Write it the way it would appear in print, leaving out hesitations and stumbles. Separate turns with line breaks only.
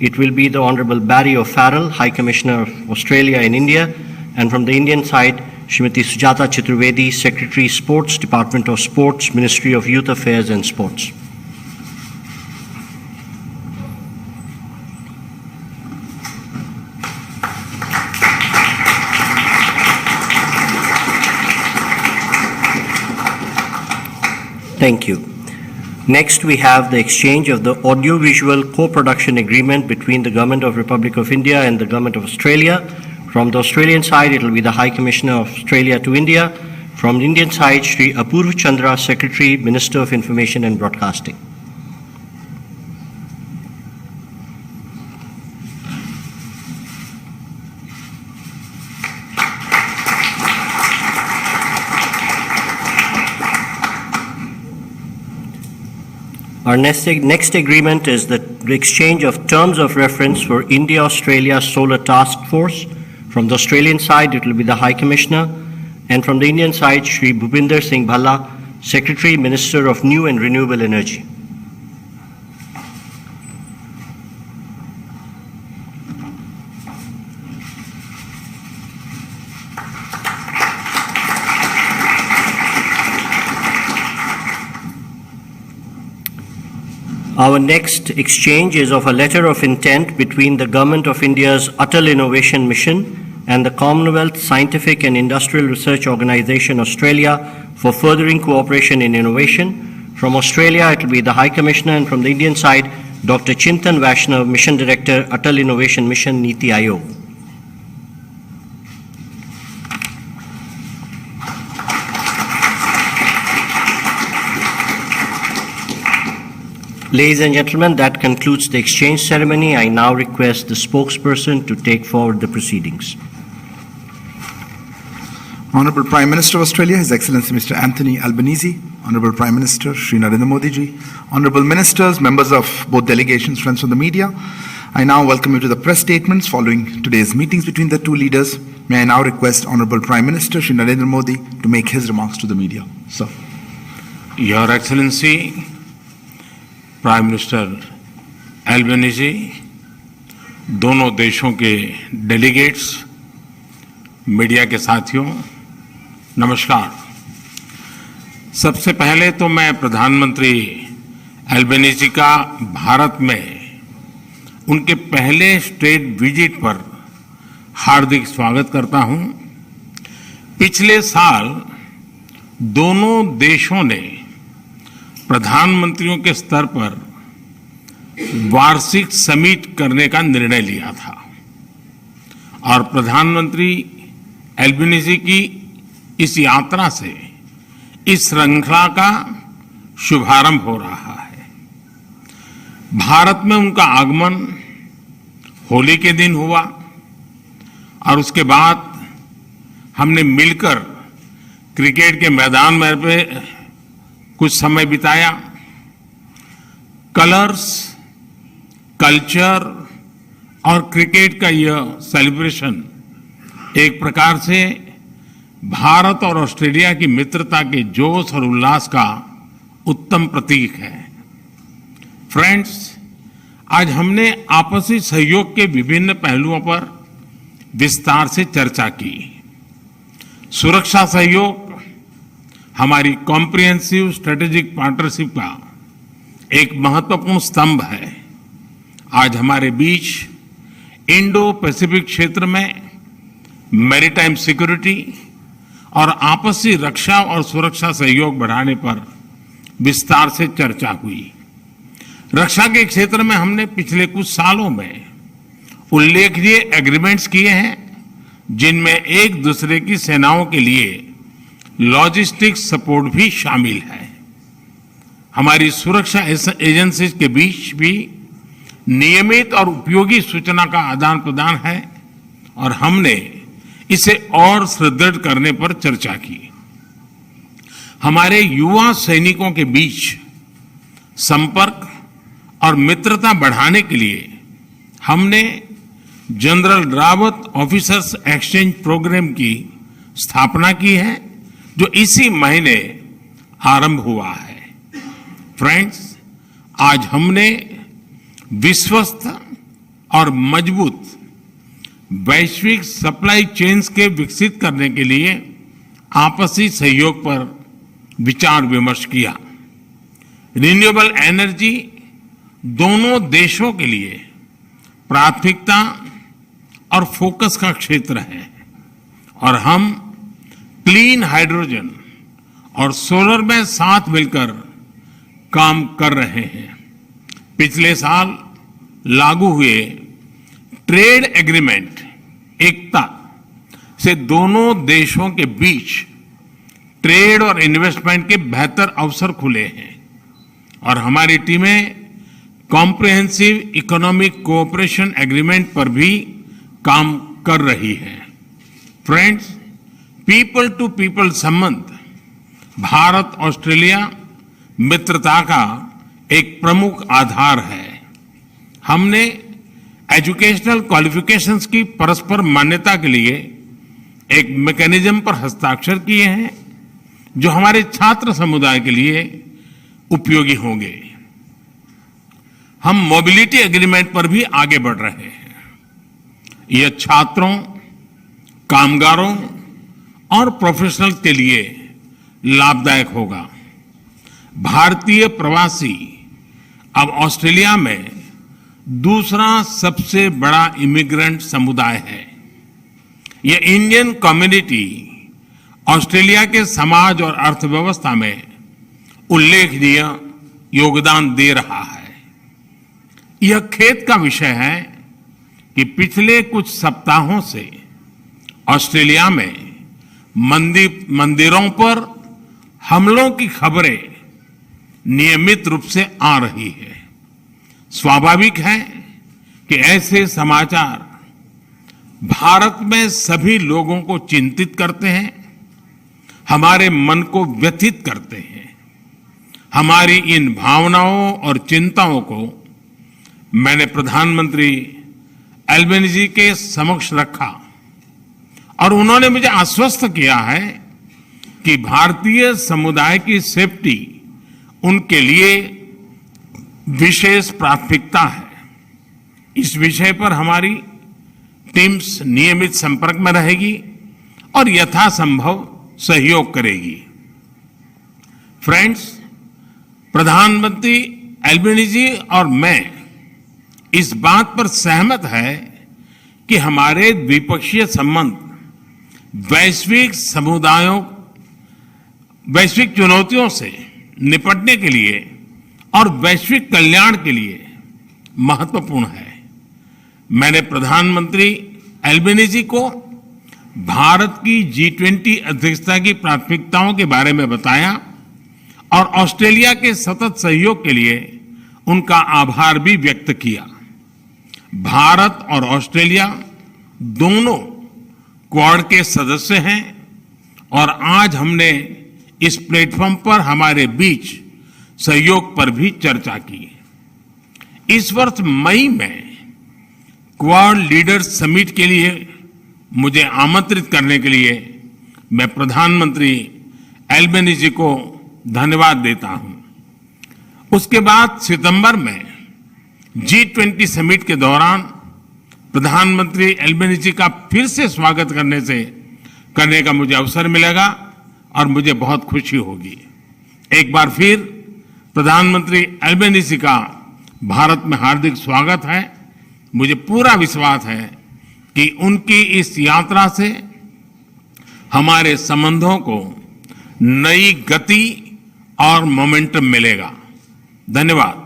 it will be the Honorable Barry O'Farrell, High Commissioner of Australia in India, and from the Indian side, Srimati Sujata Chaturvedi, Secretary, Sports, Department of Sports, Ministry of Youth Affairs and Sports. Thank you. Next, we have the exchange of the audiovisual co-production agreement between the Government of Republic of India and the Government of Australia. From the Australian side, it will be the High Commissioner of Australia to India. From the Indian side, Shri Apurva Chandra, Secretary, Minister of Information and Broadcasting. Our next agreement is the exchange of terms of reference for India-Australia Solar Task Force. From the Australian side, it will be the High Commissioner, and from the Indian side, Shri Bhupinder Singh Bhalla, Secretary, Minister of New and Renewable Energy. Our next exchange is of a letter of intent between the Government of India's Atal Innovation Mission and the Commonwealth Scientific and Industrial Research Organisation Australia for furthering cooperation in innovation. From Australia, it will be the High Commissioner, and from the Indian side, Dr. Chintan Vaishnav, Mission Director, Atal Innovation Mission, Niti Aayog. Ladies and gentlemen, that concludes the exchange ceremony. I now request the spokesperson to take forward the proceedings.
Honourable Prime Minister of Australia, His Excellency Mr. Anthony Albanese, Honourable Prime Minister Shri Narendra Modi ji, Honourable Ministers, members of both delegations, friends from the media, I now welcome you to the press statements following today's meetings between the two leaders. May I now request Honourable Prime Minister Shri Narendra Modi to make his remarks to the media. Sir.
Your Excellency, prime minister Albanese, दोनों देशों के delegates, media के साथियों, नमस्कार। सबसे पहले तो मैं प्रधानमंत्री एल्बनीज़ी का भारत में उनके पहले स्टेट विजिट पर हार्दिक स्वागत करता हूं। पिछले साल दोनों देशों ने प्रधानमंत्रियों के स्तर पर वार्षिक समिट करने का निर्णय लिया था और प्रधानमंत्री एल्बनीज़ी की इस यात्रा से इस श्रृंखला का शुभारंभ हो रहा है। भारत में उनका आगमन होली के दिन हुआ और उसके बाद हमने मिलकर क्रिकेट के मैदान में कुछ समय बिताया। कलर्स, कल्चर और क्रिकेट का यह सेलिब्रेशन एक प्रकार से भारत और ऑस्ट्रेलिया की मित्रता के जोश और उल्लास का उत्तम प्रतीक है। फ्रेंड्स, आज हमने आपसी सहयोग के विभिन्न पहलुओं पर विस्तार से चर्चा की। सुरक्षा सहयोग हमारी कॉम्प्रिहेंसिव स्ट्रेटेजिक पार्टनरशिप का एक महत्वपूर्ण स्तंभ है। आज हमारे बीच इंडो पैसिफिक क्षेत्र में मैरीटाइम सिक्योरिटी और आपसी रक्षा और सुरक्षा सहयोग बढ़ाने पर विस्तार से चर्चा हुई। रक्षा के क्षेत्र में हमने पिछले कुछ सालों में उल्लेखनीय एग्रीमेंट्स किए हैं, जिनमें एक दूसरे की सेनाओं के लिए लॉजिस्टिक सपोर्ट भी शामिल है। हमारी सुरक्षा एजेंसीज के बीच भी नियमित और उपयोगी सूचना का आदान प्रदान है और हमने इसे और सुदृढ़ करने पर चर्चा की। हमारे युवा सैनिकों के बीच संपर्क और मित्रता बढ़ाने के लिए हमने general Rawat officers exchange programme की स्थापना की है, जो इसी महीने आरंभ हुआ है। फ्रेंड्स, आज हमने विश्वस्त और मजबूत वैश्विक सप्लाई चेन्स के विकसित करने के लिए आपसी सहयोग पर विचार विमर्श किया। रिन्यूएबल एनर्जी दोनों देशों के लिए प्राथमिकता और फोकस का क्षेत्र है और हम क्लीन हाइड्रोजन और सोलर में साथ मिलकर काम कर रहे हैं। पिछले साल लागू हुए ट्रेड एग्रीमेंट एकता से दोनों देशों के बीच ट्रेड और इन्वेस्टमेंट के बेहतर अवसर खुले हैं और हमारी टीमें कॉम्प्रिहेंसिव इकोनॉमिक कोऑपरेशन एग्रीमेंट पर भी काम कर रही है। फ्रेंड्स, पीपल टू पीपल संबंध भारत ऑस्ट्रेलिया मित्रता का एक प्रमुख आधार है। हमने एजुकेशनल क्वालिफिकेशंस की परस्पर मान्यता के लिए एक मैकेनिज्म पर हस्ताक्षर किए हैं जो हमारे छात्र समुदाय के लिए उपयोगी होंगे। हम मोबिलिटी एग्रीमेंट पर भी आगे बढ़ रहे हैं। यह छात्रों, कामगारों और प्रोफेशनल के लिए लाभदायक होगा। भारतीय प्रवासी अब ऑस्ट्रेलिया में दूसरा सबसे बड़ा इमिग्रेंट समुदाय है। यह इंडियन कम्युनिटी ऑस्ट्रेलिया के समाज और अर्थव्यवस्था में उल्लेखनीय योगदान दे रहा है। यह खेद का विषय है कि पिछले कुछ सप्ताहों से ऑस्ट्रेलिया में मंदिरों पर हमलों की खबरें नियमित रूप से आ रही है। स्वाभाविक है कि ऐसे समाचार भारत में सभी लोगों को चिंतित करते हैं, हमारे मन को व्यथित करते हैं। हमारी इन भावनाओं और चिंताओं को मैंने प्रधानमंत्री एल्बेनीजी के समक्ष रखा और उन्होंने मुझे आश्वस्त किया है कि भारतीय समुदाय की सेफ्टी उनके लिए विशेष प्राथमिकता है। इस विषय पर हमारी टीम्स नियमित संपर्क में रहेगी और यथासंभव सहयोग करेगी। फ्रेंड्स, प्रधानमंत्री एल्बेनीजी और मैं इस बात पर सहमत है कि हमारे द्विपक्षीय संबंध वैश्विक चुनौतियों से निपटने के लिए और वैश्विक कल्याण के लिए महत्वपूर्ण है। मैंने प्रधानमंत्री एल्बेनीजी को भारत की G20 अध्यक्षता की प्राथमिकताओं के बारे में बताया और ऑस्ट्रेलिया के सतत सहयोग के लिए उनका आभार भी व्यक्त किया। भारत और ऑस्ट्रेलिया दोनों क्वाड के सदस्य हैं और आज हमने इस प्लेटफॉर्म पर हमारे बीच सहयोग पर भी चर्चा की। इस वर्ष मई में क्वाड लीडर्स समिट के लिए मुझे आमंत्रित करने के लिए मैं प्रधानमंत्री एल्बेनीजी को धन्यवाद देता हूं। उसके बाद सितंबर में G20 समिट के दौरान प्रधानमंत्री एल्बेनीजी का फिर से स्वागत करने का मुझे अवसर मिलेगा और मुझे बहुत खुशी होगी। एक बार फिर प्रधानमंत्री एल्बेनीजी का भारत में हार्दिक स्वागत है। मुझे पूरा विश्वास है कि उनकी इस यात्रा से हमारे संबंधों को नई गति और मोमेंटम मिलेगा। धन्यवाद।